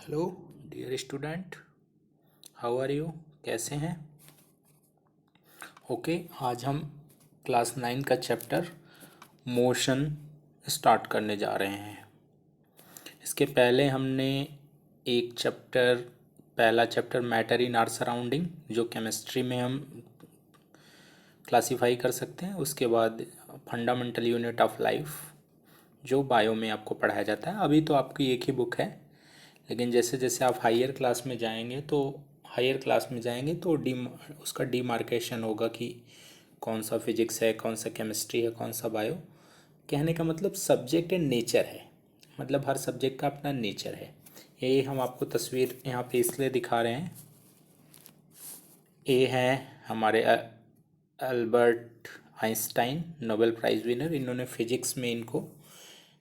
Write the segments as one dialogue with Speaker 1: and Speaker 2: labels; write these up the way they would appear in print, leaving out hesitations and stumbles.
Speaker 1: Hello dear student, how are you? कैसे हैं? Okay, आज हम क्लास 9 का चैप्टर मोशन स्टार्ट करने जा रहे हैं। इसके पहले हमने एक चैप्टर पहला chapter matter in our surrounding जो केमिस्ट्री में हम क्लासीफाई कर सकते हैं, उसके बाद फंडामेंटल यूनिट ऑफ लाइफ जो बायो में आपको पढ़ाया जाता है। अभी तो आपकी एक ही बुक है, लेकिन जैसे जैसे आप हायर क्लास में जाएंगे तो उसका डिमार्केशन होगा कि कौन सा फिजिक्स है, कौन सा केमिस्ट्री है, कौन सा बायो। कहने का मतलब सब्जेक्ट एंड नेचर है, मतलब हर सब्जेक्ट का अपना नेचर है। यही हम आपको तस्वीर यहाँ पे इसलिए दिखा रहे हैं। ये हैं हमारे Albert Einstein, Nobel prize winner. इन्होंने फिजिक्स में इनको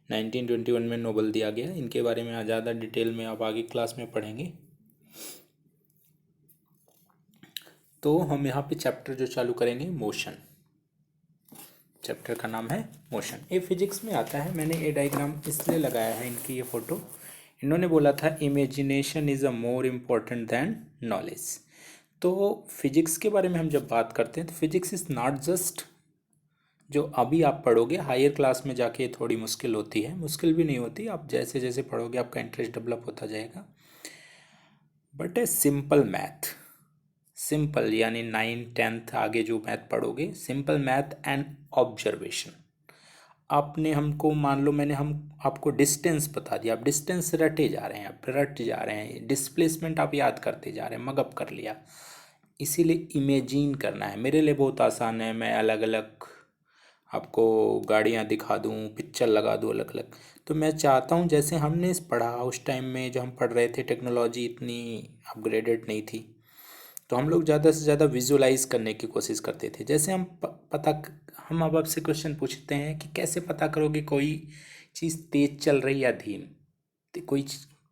Speaker 1: 1921 में नोबेल दिया गया। इनके बारे में ज़्यादा डिटेल में आप आगे क्लास में पढ़ेंगे। तो हम यहाँ पे चैप्टर जो चालू करेंगे, मोशन। चैप्टर का नाम है मोशन। ये फिजिक्स में आता है। मैंने ये डायग्राम इसलिए लगाया है, इनकी ये फ़ोटो। इन्होंने बोला था imagination is a more important than knowledge. तो फिजिक्स के बारे में हम जब बात करते हैं तो फिजिक्स इज़ नॉट जस्ट जो अभी आप पढ़ोगे। हायर क्लास में जाके थोड़ी मुश्किल होती है, मुश्किल भी नहीं होती, आप जैसे जैसे पढ़ोगे आपका इंटरेस्ट डेवलप होता जाएगा। But a simple math, simple यानी 9th 10th आगे जो मैथ पढ़ोगे, सिंपल मैथ एंड ऑब्जर्वेशन। आपने हमको मान लो मैंने हम आपको डिस्टेंस बता दिया, आप डिस्टेंस रटे जा रहे हैं, आप रट जा रहे हैं, डिस्प्लेसमेंट आप याद करते जा रहे हैं, मगअप कर लिया। इसीलिए इमेजिन करना है। मेरे लिए बहुत आसान है, मैं अलग अलग आपको गाड़ियाँ दिखा दूँ, पिक्चर लगा दूँ अलग अलग। तो मैं चाहता हूँ जैसे हमने इस पढ़ा उस टाइम में जो हम पढ़ रहे थे, टेक्नोलॉजी इतनी अपग्रेडेड नहीं थी, तो हम लोग ज़्यादा से ज़्यादा विजुलाइज करने की कोशिश करते थे। जैसे हम अब आपसे क्वेश्चन पूछते हैं कि कैसे पता करोगे कोई चीज़ तेज़ चल रही है या धीम, कोई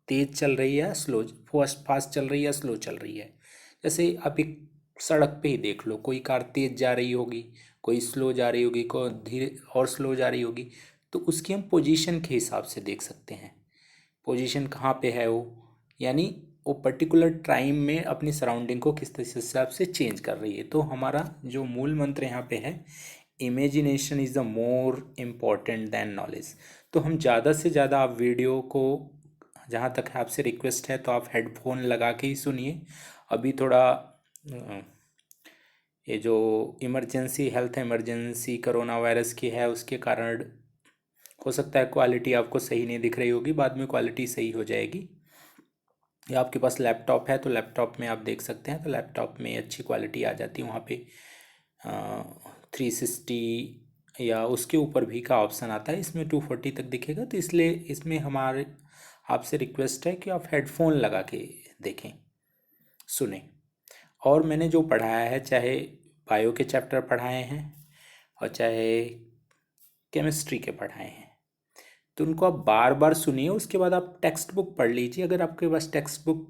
Speaker 1: तेज़ चल रही है या स्लो, फास्ट चल रही है या स्लो चल रही है। जैसे आप एक सड़क पे ही देख लो, कोई कार तेज़ जा रही होगी, कोई स्लो जा रही होगी, कोई धीरे और स्लो जा रही होगी। तो उसकी हम पोजीशन के हिसाब से देख सकते हैं, पोजीशन कहाँ पे है वो, यानी वो पर्टिकुलर टाइम में अपनी सराउंडिंग को किस हिसाब से चेंज कर रही है। तो हमारा जो मूल मंत्र यहाँ पे है, imagination is the more important than knowledge. तो हम ज़्यादा से ज़्यादा आप वीडियो को, जहाँ तक है आपसे रिक्वेस्ट है तो आप हेडफोन लगा के ही सुनिए। अभी थोड़ा ये जो emergency, health emergency corona virus की है, उसके कारण हो सकता है क्वालिटी आपको सही नहीं दिख रही होगी, बाद में क्वालिटी सही हो जाएगी। या आपके पास लैपटॉप है तो लैपटॉप में आप देख सकते हैं, तो लैपटॉप में अच्छी क्वालिटी आ जाती है। वहाँ पे 360 या उसके ऊपर भी का ऑप्शन आता है, इसमें 240 तक दिखेगा। तो इसलिए इसमें हमारे आपसे रिक्वेस्ट है कि आप हेडफोन लगा के देखें, सुने। और मैंने जो पढ़ाया है, चाहे बायो के चैप्टर पढ़ाए हैं और चाहे केमिस्ट्री के पढ़ाए हैं, तो उनको आप बार बार सुनिए। उसके बाद आप टेक्स्ट बुक पढ़ लीजिए। अगर आपके पास टेक्स्ट बुक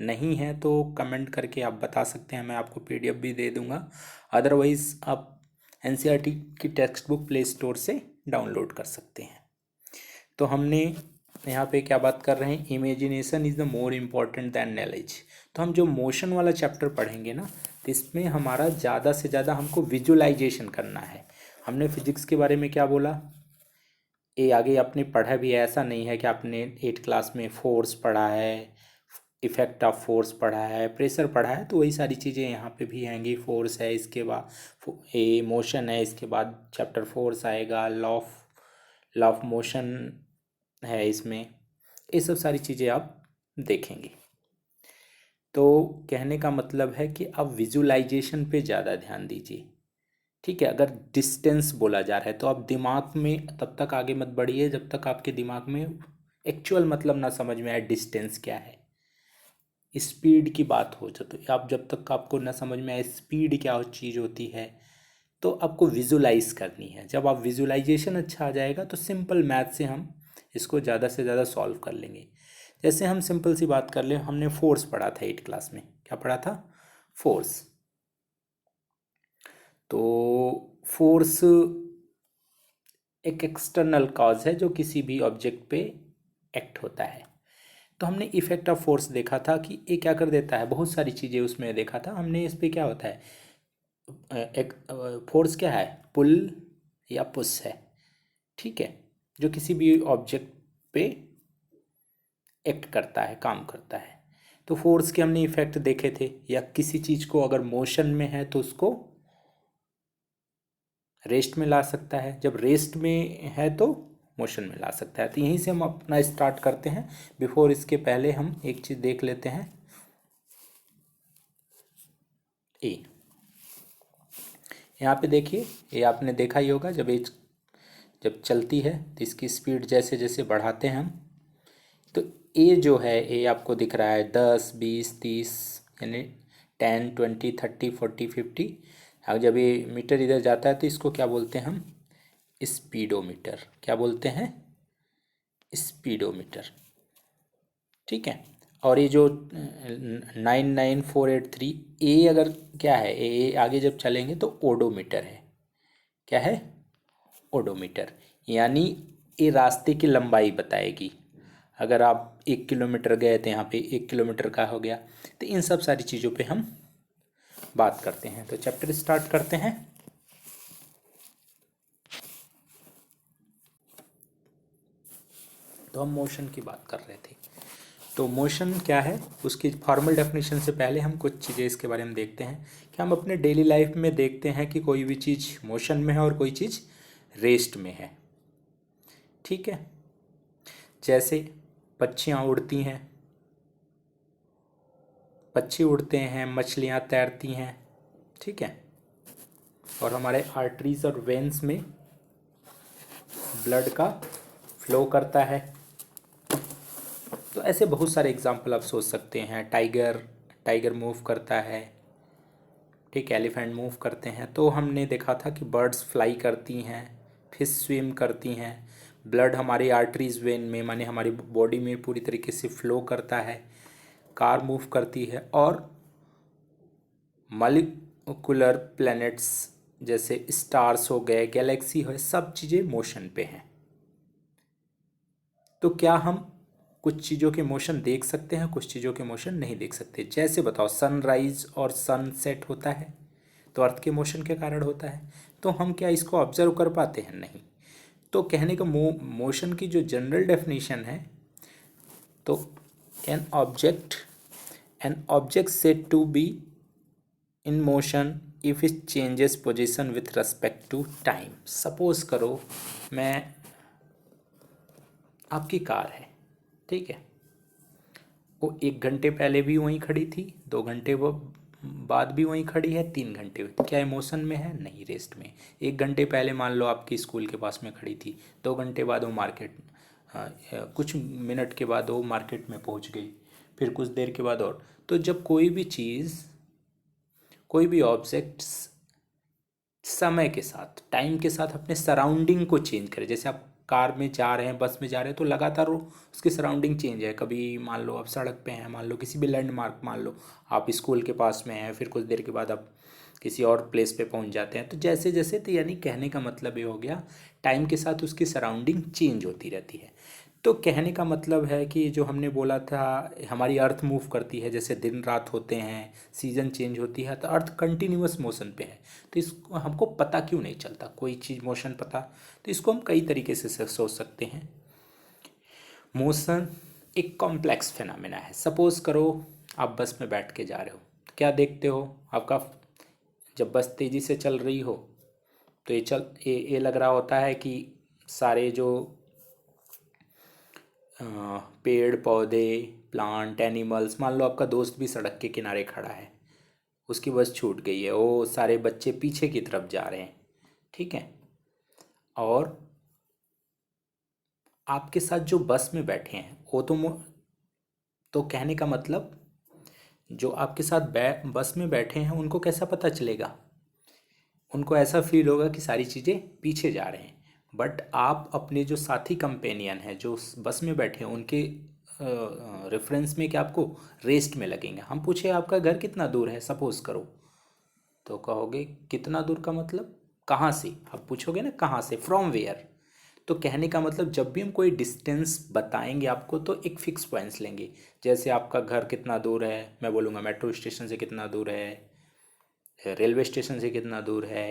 Speaker 1: नहीं है तो कमेंट करके आप बता सकते हैं, मैं आपको पीडीएफ भी दे दूंगा। अदरवाइज़ आप एनसीईआरटी की टेक्स्ट बुक प्ले स्टोर से डाउनलोड कर सकते हैं। तो हमने यहाँ पे क्या बात कर रहे हैं, imagination is the more important than knowledge. तो हम जो मोशन वाला चैप्टर पढ़ेंगे ना, तो इसमें हमारा ज़्यादा से ज़्यादा हमको विजुलाइजेशन करना है। हमने फिजिक्स के बारे में क्या बोला, ये आगे आपने पढ़ा भी है, ऐसा नहीं है कि आपने 8th क्लास में फोर्स पढ़ा है, इफेक्ट ऑफ फोर्स पढ़ा है, प्रेशर पढ़ा है, तो वही सारी चीज़ें यहाँ पे भी आएंगी। फोर्स है, इसके बाद ये मोशन है, इसके बाद चैप्टर फोर्स आएगा, लॉ ऑफ मोशन है इसमें। ये सब सारी चीज़ें आप देखेंगे। तो कहने का मतलब है कि आप विजुलाइजेशन पे ज़्यादा ध्यान दीजिए, ठीक है। अगर डिस्टेंस बोला जा रहा है तो आप दिमाग में तब तक आगे मत बढ़िए जब तक आपके दिमाग में एक्चुअल मतलब ना समझ में आए डिस्टेंस क्या है। स्पीड की बात हो तो आप जब तक आपको ना समझ में आए स्पीड क्या चीज़ होती है, तो आपको विजुलाइज करनी है। जब आप विजुलाइजेशन अच्छा आ जाएगा तो सिंपल मैथ से हम इसको ज़्यादा से ज़्यादा सॉल्व कर लेंगे। जैसे हम सिंपल सी बात कर ले, हमने फोर्स पढ़ा था 8th क्लास में, क्या पढ़ा था, फोर्स। तो फोर्स एक एक्सटर्नल कॉज है जो किसी भी ऑब्जेक्ट पे एक्ट होता है। तो हमने इफेक्ट ऑफ फोर्स देखा था कि ये क्या कर देता है, बहुत सारी चीज़ें उसमें देखा था हमने। इस पे क्या होता है, एक फोर्स क्या है, पुल या पुश है, ठीक है, जो किसी भी ऑब्जेक्ट पे एक्ट करता है, काम करता है। तो फोर्स के हमने इफेक्ट देखे थे, या किसी चीज़ को अगर मोशन में है तो उसको रेस्ट में ला सकता है, जब रेस्ट में है तो मोशन में ला सकता है। तो यहीं से हम अपना स्टार्ट करते हैं। बिफोर इसके पहले हम एक चीज़ देख लेते हैं, ए। यहाँ पे देखिए, ये आपने देखा ही होगा, जब चलती है तो इसकी स्पीड जैसे जैसे बढ़ाते हैं हम, तो ए जो है, ए आपको दिख रहा है 10, 20, 30, यानी 10, 20, 30, 40, 50। अब जब ये मीटर इधर जाता है तो इसको क्या बोलते हैं हम, स्पीडोमीटर। क्या बोलते हैं, स्पीडोमीटर, ठीक है। और ये जो 99483 ए अगर क्या है, ए आगे जब चलेंगे तो ओडोमीटर है। क्या है, ओडोमीटर, यानी ये रास्ते की लंबाई बताएगी। अगर आप 1 किलोमीटर गए तो यहाँ पे 1 किलोमीटर का हो गया। तो इन सब सारी चीज़ों पे हम बात करते हैं। तो चैप्टर स्टार्ट करते हैं। तो हम मोशन की बात कर रहे थे। तो मोशन क्या है, उसकी फॉर्मल डेफिनेशन से पहले हम कुछ चीज़ें इसके बारे में देखते हैं कि हम अपने डेली लाइफ में देखते हैं कि कोई भी चीज़ मोशन में है और कोई चीज़ रेस्ट में है, ठीक है। जैसे पक्षियाँ उड़ती हैं, पक्षी उड़ते हैं, मछलियाँ तैरती हैं, ठीक है। और हमारे आर्टरीज और वेन्स में ब्लड का फ्लो करता है। तो ऐसे बहुत सारे एग्जाम्पल आप सोच सकते हैं। टाइगर मूव करता है, ठीक, एलिफेंट मूव करते हैं। तो हमने देखा था कि बर्ड्स फ्लाई करती हैं, फिश स्विम करती हैं, ब्लड हमारी आर्टरीज वेन में, माने हमारी बॉडी में पूरी तरीके से फ्लो करता है, कार मूव करती है, और मॉलिक्यूलर प्लैनेट्स जैसे स्टार्स हो गए, गैलेक्सी हो, सब चीज़ें मोशन पे हैं। तो क्या हम कुछ चीज़ों के मोशन देख सकते हैं, कुछ चीज़ों के मोशन नहीं देख सकते। जैसे बताओ, सनराइज और सनसेट होता है तो अर्थ के मोशन के कारण होता है। तो हम क्या इसको ऑब्जर्व कर पाते हैं, नहीं। तो कहने का मोशन की जो जनरल डेफिनेशन है, तो an object said to be in motion if it changes position with respect to time. Suppose करो मैं, आपकी कार है, ठीक है, वो 1 घंटे पहले भी वहीं खड़ी थी, 2 घंटे वो बाद भी वहीं खड़ी है, 3 घंटे, क्या इमोशन में है, नहीं, रेस्ट में। 1 घंटे पहले मान लो आपकी स्कूल के पास में खड़ी थी, 2 घंटे बाद वो मार्केट, कुछ मिनट के बाद वो मार्केट में पहुंच गई, फिर कुछ देर के बाद और। तो जब कोई भी चीज़, कोई भी ऑब्जेक्ट समय के साथ, टाइम के साथ अपने सराउंडिंग को चेंज करे, जैसे आप कार में जा रहे हैं, बस में जा रहे हैं, तो लगातार वो उसकी सराउंडिंग चेंज है। कभी मान लो आप सड़क पे हैं, मान लो किसी भी लैंडमार्क, मान लो आप स्कूल के पास में हैं, फिर कुछ देर के बाद आप किसी और प्लेस पे पहुंच जाते हैं। तो जैसे जैसे, तो यानी कहने का मतलब ये हो गया, टाइम के साथ उसकी सराउंडिंग चेंज होती रहती है। तो कहने का मतलब है कि जो हमने बोला था, हमारी अर्थ मूव करती है, जैसे दिन रात होते हैं, सीज़न चेंज होती है, तो अर्थ कंटिन्यूअस मोशन पे है। तो इसको हमको पता क्यों नहीं चलता, कोई चीज़ मोशन पता। तो इसको हम कई तरीके से सोच सकते हैं। मोशन एक कॉम्प्लेक्स फिनोमेना है। सपोज करो आप बस में बैठ के जा रहे हो, तो क्या देखते हो, आपका जब बस तेज़ी से चल रही हो तो ये लग रहा होता है कि सारे जो पेड़ पौधे, प्लांट, एनिमल्स, मान लो आपका दोस्त भी सड़क के किनारे खड़ा है, उसकी बस छूट गई है, वो सारे बच्चे पीछे की तरफ जा रहे हैं, ठीक है। और आपके साथ जो बस में बैठे हैं वो तो कहने का मतलब, जो आपके साथ बस में बैठे हैं उनको कैसा पता चलेगा, उनको ऐसा फील होगा कि सारी चीज़ें पीछे जा रहे हैं। बट आप अपने जो साथी कंपेनियन हैं, जो बस में बैठे हैं, उनके रेफरेंस में क्या आपको रेस्ट में लगेंगे। हम पूछे आपका घर कितना दूर है, सपोज करो, तो कहोगे कितना दूर का मतलब कहाँ से, आप पूछोगे ना कहाँ से, फ्रॉम वेयर। तो कहने का मतलब जब भी हम कोई डिस्टेंस बताएंगे आपको तो एक फिक्स पॉइंट्स लेंगे। जैसे आपका घर कितना दूर है, मैं बोलूँगा मेट्रो स्टेशन से कितना दूर है, रेलवे स्टेशन से कितना दूर है,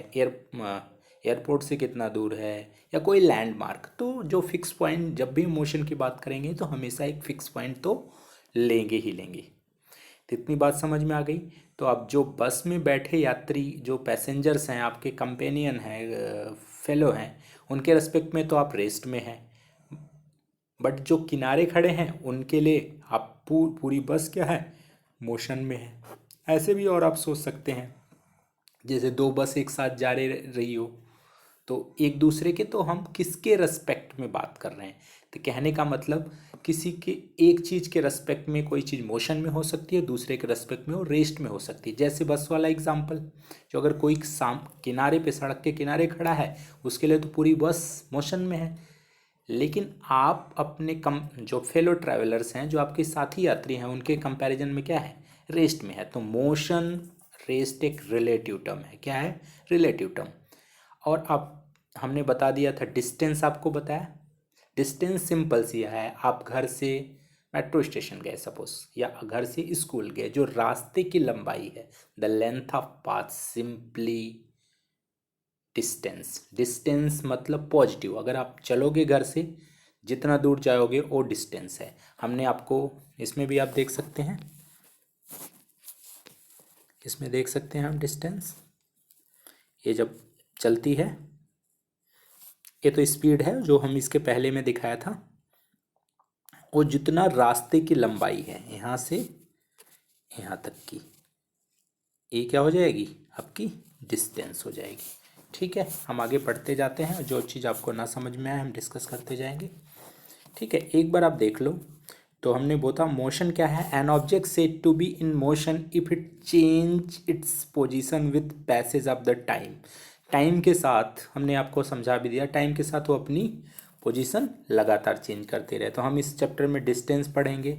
Speaker 1: एयरपोर्ट से कितना दूर है, या कोई लैंडमार्क। तो जो फिक्स पॉइंट, जब भी मोशन की बात करेंगे तो हमेशा एक फिक्स पॉइंट तो लेंगे ही लेंगे। तो इतनी बात समझ में आ गई। तो अब जो बस में बैठे यात्री, जो पैसेंजर्स हैं, आपके कंपेनियन हैं, फेलो हैं, उनके रेस्पेक्ट में तो आप रेस्ट में हैं। बट जो किनारे खड़े हैं उनके लिए आप पूरी बस क्या है, मोशन में है। ऐसे भी और आप सोच सकते हैं, जैसे दो बस एक साथ जा रही हो, तो एक दूसरे के, तो हम किसके रेस्पेक्ट में बात कर रहे हैं। तो कहने का मतलब किसी के एक चीज़ के रेस्पेक्ट में कोई चीज़ मोशन में हो सकती है, दूसरे के रेस्पेक्ट में वो रेस्ट में हो सकती है। जैसे बस वाला एग्जांपल, जो अगर कोई किनारे पे, सड़क के किनारे खड़ा है, उसके लिए तो पूरी बस मोशन में है। लेकिन आप अपने जो फेलो ट्रैवलर्स हैं, जो आपके साथी यात्री हैं, उनके कंपैरिजन में क्या है, रेस्ट में है। तो मोशन, रेस्ट एक रिलेटिव टर्म है। क्या है, रिलेटिव टर्म। और अब हमने बता दिया था डिस्टेंस, आपको बताया। डिस्टेंस सिंपल सी है, आप घर से मेट्रो स्टेशन गए सपोज, या घर से स्कूल गए, जो रास्ते की लंबाई है, the length of path, simply distance. Distance मतलब पॉजिटिव, अगर आप चलोगे घर से जितना दूर जाओगे वो डिस्टेंस है। हमने आपको इसमें भी आप देख सकते हैं, इसमें देख सकते हैं हम डिस्टेंस, ये जब चलती है, ये तो स्पीड है जो हम इसके पहले में दिखाया था। और जितना रास्ते की लंबाई है यहाँ से यहाँ तक की, ये क्या हो जाएगी, आपकी डिस्टेंस हो जाएगी। ठीक है, हम आगे पढ़ते जाते हैं, जो चीज़ आपको ना समझ में आए हम डिस्कस करते जाएंगे। ठीक है, एक बार आप देख लो। तो हमने बोला मोशन क्या है, an object said to be in motion if it change its position with passage of the time. Time के साथ, हमने आपको समझा भी दिया, टाइम के साथ वो अपनी पोजीशन लगातार चेंज करते रहे। तो हम इस चैप्टर में डिस्टेंस पढ़ेंगे,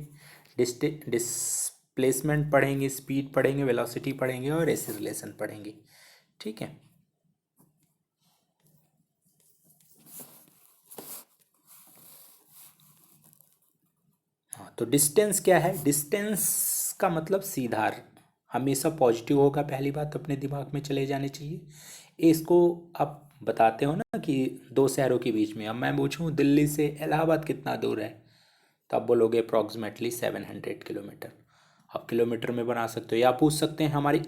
Speaker 1: डिस्प्लेसमेंट पढ़ेंगे, स्पीड पढ़ेंगे, वेलोसिटी पढ़ेंगे, और ऐसे रिलेशन पढ़ेंगे। ठीक है, हाँ। तो डिस्टेंस क्या है, डिस्टेंस का मतलब सीधा हमेशा पॉजिटिव होगा। पहली बात अपने दिमाग में चले जानी चाहिए। इसको आप बताते हो ना कि दो शहरों के बीच में, अब मैं पूछूं दिल्ली से इलाहाबाद कितना दूर है, तो आप बोलोगे अप्रॉक्सीमेटली 700 किलोमीटर। आप किलोमीटर में बना सकते हो, या पूछ सकते हैं हमारी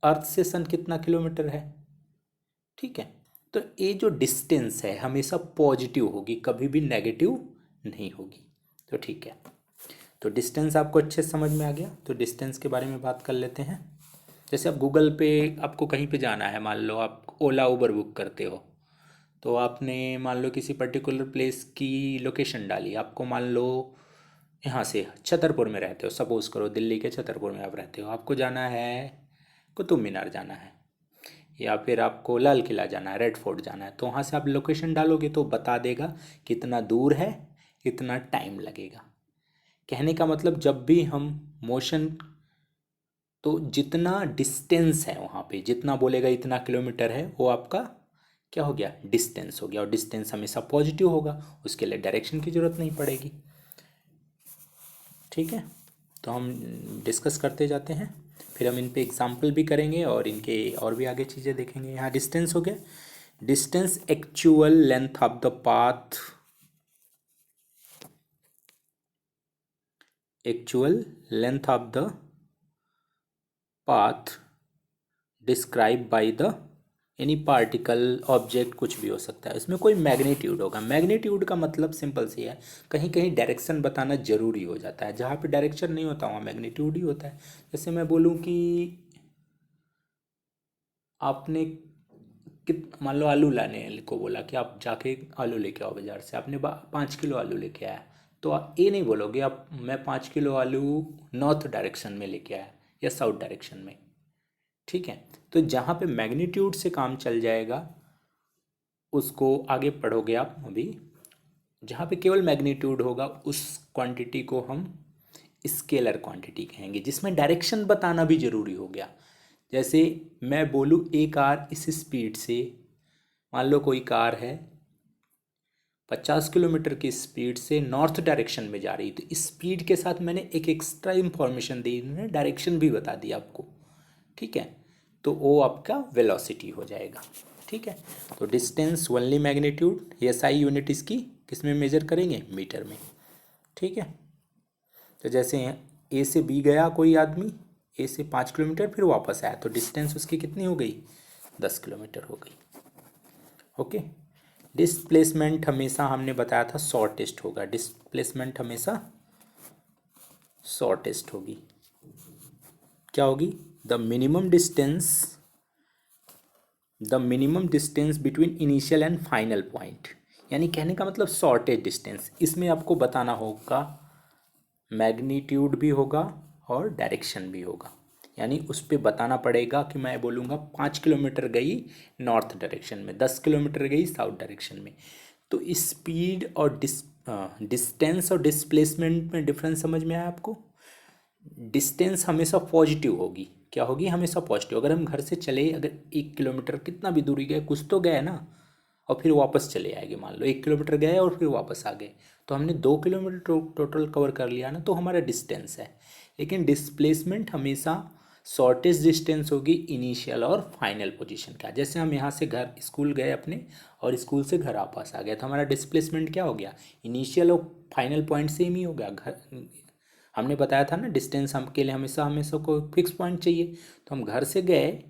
Speaker 1: अर्थ से सन कितना किलोमीटर है। ठीक है, तो ये जो डिस्टेंस है हमेशा पॉजिटिव होगी, कभी भी नेगेटिव नहीं होगी। तो ठीक है, तो डिस्टेंस आपको अच्छे से समझ में आ गया। तो डिस्टेंस के बारे में बात कर लेते हैं। जैसे आप गूगल पे, आपको कहीं पे जाना है, मान लो आप ओला उबर बुक करते हो, तो आपने मान लो किसी पर्टिकुलर प्लेस की लोकेशन डाली, आपको मान लो यहाँ से छतरपुर में रहते हो, सपोज़ करो दिल्ली के छतरपुर में आप रहते हो, आपको जाना है कुतुब मीनार जाना है, या फिर आपको लाल किला जाना है, रेड फोर्ट जाना है, तो वहाँ से आप लोकेशन डालोगे तो बता देगा कितना दूर है, कितना टाइम लगेगा। कहने का मतलब जब भी हम मोशन, तो जितना डिस्टेंस है वहाँ पे, जितना बोलेगा इतना किलोमीटर है, वो आपका क्या हो गया, डिस्टेंस हो गया। और डिस्टेंस हमेशा पॉजिटिव होगा, उसके लिए डायरेक्शन की ज़रूरत नहीं पड़ेगी। ठीक है, तो हम डिस्कस करते जाते हैं, फिर हम इन पे एग्जाम्पल भी करेंगे और इनके और भी आगे चीज़ें देखेंगे। यहाँ डिस्टेंस हो गया, distance actual length of the path, actual length of the path describe by the any particle, object, कुछ भी हो सकता है। इसमें कोई मैग्नीट्यूड होगा। मैग्नीट्यूड का मतलब सिंपल सी है, कहीं कहीं डायरेक्शन बताना जरूरी हो जाता है, जहाँ पे डायरेक्शन नहीं होता वहाँ मैग्नीट्यूड ही होता है। जैसे मैं बोलूँ कि आपने मान लो आलू लाने को बोला कि आप जाके आलू लेके आओ बाज़ार से, आपने 5 किलो आलू लेके आया, तो आप ये नहीं बोलोगे आप मैं 5 किलो आलू नॉर्थ डायरेक्शन में लेके आया या साउथ डायरेक्शन में। ठीक है, तो जहाँ पे मैग्नीट्यूड से काम चल जाएगा उसको आगे पढ़ोगे आप अभी। जहाँ पे केवल मैग्नीट्यूड होगा उस क्वांटिटी को हम स्केलर क्वांटिटी कहेंगे, जिसमें डायरेक्शन बताना भी जरूरी हो गया। जैसे मैं बोलूँ एक कार इस स्पीड से, मान लो कोई कार है 50 किलोमीटर की स्पीड से नॉर्थ डायरेक्शन में जा रही, तो इस स्पीड के साथ मैंने एक एक्स्ट्रा इंफॉर्मेशन दी, इन्होंने डायरेक्शन भी बता दिया आपको, ठीक है, तो वो आपका वेलोसिटी हो जाएगा, ठीक है। तो distance only magnitude, SI unit इसकी किस में मेजर करेंगे, मीटर में, ठीक है। तो जैसे ए से बी गया कोई आदमी, ए से 5 किलोमीटर फिर वापस आया, तो डिस्टेंस उसकी कितनी हो गई, 10 किलोमीटर हो गई, ओके। डिस्प्लेसमेंट हमेशा हमने बताया था शॉर्टेस्ट होगा, डिस्प्लेसमेंट हमेशा शॉर्टेस्ट होगी, क्या होगी, the minimum distance between initial and final point, यानी कहने का मतलब शॉर्टेस्ट डिस्टेंस। इसमें आपको बताना होगा मैग्नीट्यूड भी होगा और डायरेक्शन भी होगा, यानी उस पर बताना पड़ेगा कि मैं बोलूँगा 5 किलोमीटर गई नॉर्थ डायरेक्शन में, 10 किलोमीटर गई साउथ डायरेक्शन में, तो स्पीड और डिस्टेंस और डिस्प्लेसमेंट में डिफरेंस समझ में आया आपको। डिस्टेंस हमेशा पॉजिटिव होगी, क्या होगी, हमेशा पॉजिटिव। अगर हम घर से चले, अगर 1 किलोमीटर कितना भी दूरी गए, कुछ तो गए ना, और फिर वापस चले आएंगे, मान लो 1 किलोमीटर गए और फिर वापस आ गए, तो हमने 2 किलोमीटर टोटल कवर कर लिया ना, तो हमारा डिस्टेंस है। लेकिन डिस्प्लेसमेंट हमेशा शॉर्टेस्ट डिस्टेंस होगी इनिशियल और फाइनल पोजीशन का। जैसे हम यहाँ से घर स्कूल गए अपने, और स्कूल से घर वापस आ गया, तो हमारा डिस्प्लेसमेंट क्या हो गया, इनिशियल और फाइनल पॉइंट सेम ही हो गया। घर हमने बताया था ना, डिस्टेंस हम के लिए हमेशा हमेशा कोई फिक्स पॉइंट चाहिए, तो हम घर से गए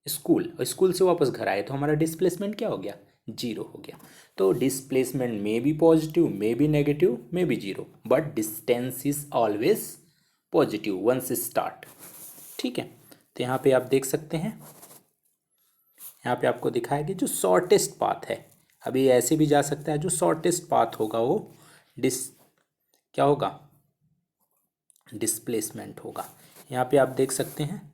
Speaker 1: स्कूल और स्कूल से वापस घर आए, तो हमारा डिस्प्लेसमेंट क्या हो गया, जीरो हो गया। तो डिस्प्लेसमेंट में भी पॉजिटिव, में भी नेगेटिव, में भी zero, but distance is always positive once start, ठीक है। तो यहाँ पे आप देख सकते हैं, यहाँ पे आपको दिखाया कि जो शॉर्टेस्ट पाथ है, अभी ऐसे भी जा सकता है, जो शॉर्टेस्ट पाथ होगा वो क्या होगा, डिस्प्लेसमेंट होगा। यहाँ पे आप देख सकते हैं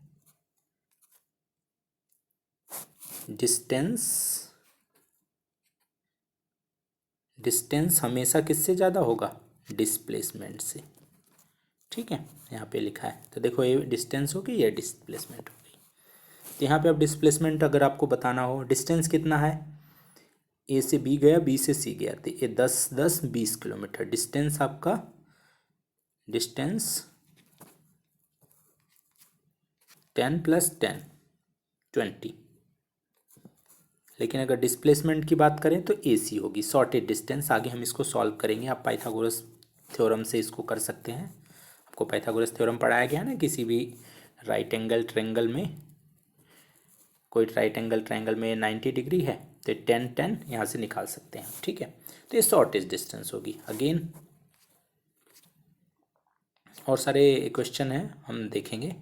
Speaker 1: डिस्टेंस हमेशा किससे ज़्यादा होगा, डिस्प्लेसमेंट से, ठीक है। यहाँ पे लिखा है, तो देखो ये डिस्टेंस होगी, ये डिस्प्लेसमेंट होगी। तो यहाँ पे अब डिस्प्लेसमेंट अगर आपको बताना हो, डिस्टेंस कितना है, ए से बी गया, बी से सी गया, तो ये 10 किलोमीटर डिस्टेंस आपका, डिस्टेंस 10 + 10 20। लेकिन अगर डिस्प्लेसमेंट की बात करें तो ए सी होगी, शॉर्टेज डिस्टेंस। आगे हम इसको सॉल्व करेंगे, आप पाइथागोरस थ्योरम से इसको कर सकते हैं। आपको पाइथागोरस थ्योरम पढ़ाया गया ना, किसी भी राइट एंगल ट्रायंगल में, कोई राइट एंगल ट्रायंगल में 90 डिग्री है, तो 10 यहाँ से निकाल सकते हैं, ठीक है। तो ये शॉर्टेज डिस्टेंस होगी। अगेन और सारे क्वेश्चन हैं, हम देखेंगे।